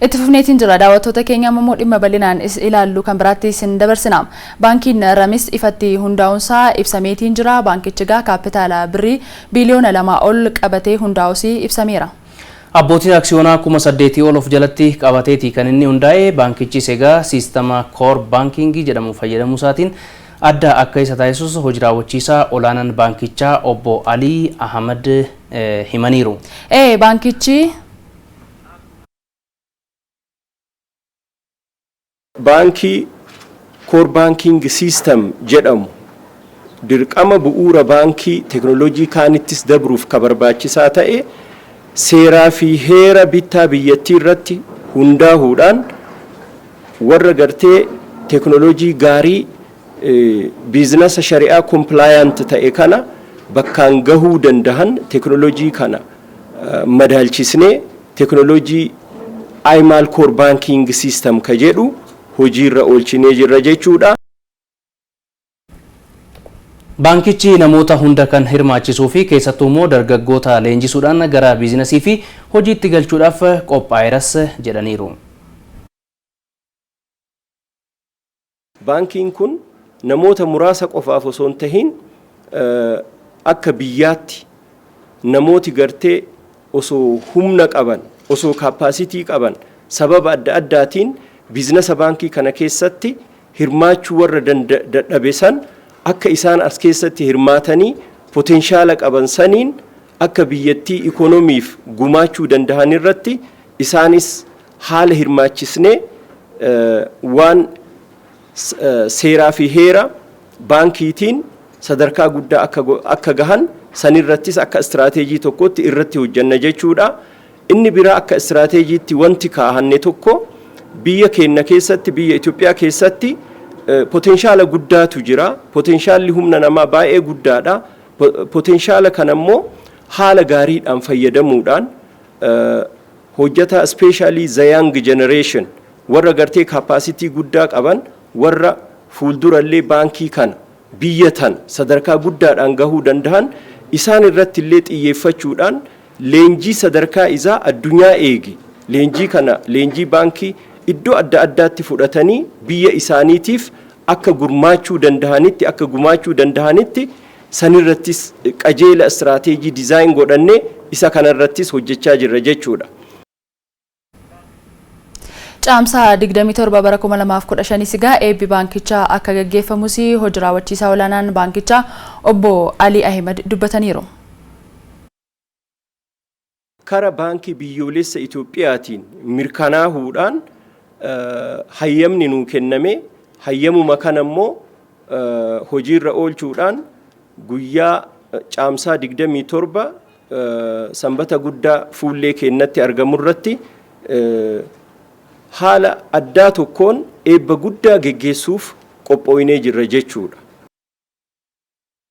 Itti fufneetiin jira daawwattoota keenya immoo dhimma bal'inaan ilaallu kan biraatti isin dabarsina. Baankiin Ramis ifatti hundaa'uunsaa ibsameetiin jira. Baankichi kaapitaala birrii biliyoona 2 ol qabatee hundaa'uusii ibsameera. Abbootiin aksiyoonaa 8,000 ol of jalatti qabateeti kan inni hundaa'e. Baankichi segaa siistama koor baankingii jedhamu fayyadamuu isaatiin adda akka isa taasisus hojii raawwachiisaa olaanaan baankichaa obbo Alii Ahmad himaniiru. Baankichi Baankii koor baanking siistem jedhamu dirqama bu'uura baankii teknooloojii kaanittis dabruuf ka barbaachisaa ta'e seeraa fi heera bittaa biyyattii irratti hundaa'uudhaan warra gartee teknooloojii gaarii biizinasa shari'aa kompilaayant ta'e kana bakkaan gahuu dandahan teknooloojii kana madaalchisnee teknooloojii imaal koor baanking siistem ka jedhu hojiirra oolchinee jirra jechuudha. Baankichi namoota hunda kan hirmaachisuu fi keessattuu immoo dargaggoota leenjisuudhaan gara biizinasii fi hojiitti galchuudhaaf qophaa'eeras jedhaniiru. Baankiin kun namoota muraasa qofaaf osoo hin tahin akka biyyaatti namooti gartee osoo humna qaban, osoo kaappaasitii qaban sababa adda addaatiin biizinasa baankii kana keessatti hirmaachuu warra dadhabe san akka isaan as keessatti hirmaatanii potenshaala qaban saniin akka biyyattii ikoonomiif gumaachuu danda'an irratti isaanis haala hirmaachisnee waan seeraa fi heera baankiitiin sadarkaa guddaa akka gahan sanirrattis akka istiraateejii tokkotti irratti hojjanna jechuudha. Inni biraa akka istiraateejiitti wanti kaahanne tokko biyya keenya keessatti biyya Itoophiyaa keessatti potenshaala guddaatu jira. Potenshalli humna namaa baay'ee guddaadha. Potenshaala kana immoo haala gaariidhaan fayyadamuudhaan hojjeta especially the young generation warra gartee capacity guddaa qaban warra fuuldurallee baankii kana biyyatan sadarkaa guddaadhaan gahuu danda'an isaan irratti illee xiyyeeffachuudhaan leenjii sadarkaa isaa addunyaa eege leenjii kana leenjii baankii iddoo adda addaatti fudhatanii biyya isaaniitiif akka gurmaachuu danda'anitti akka gumaachuu danda'anitti sanirrattis qajeela istiraateejii diizaayin godhannee isa kanarrattis hojjechaa jirra jechuudha. Caamsaa 27 bara 2015 sigaa eebbi baankichaa akka gaggeeffamus hojii raawwachiisaa olaanaan baankichaa obbo Alii Ahmad dubbataniiru. Kara baankii biyyoolessa Itoophiyaatiin mirkanaa'uudhaan hayyamni nuu kenname hayyamuma kana immoo hojiirra oolchuudhaan guyyaa caamsaa 27 sanbata guddaa fuullee keenyatti argamurratti haala addaa tokkoon eebba guddaa geggeessuuf qophooynee jirra jechuudha.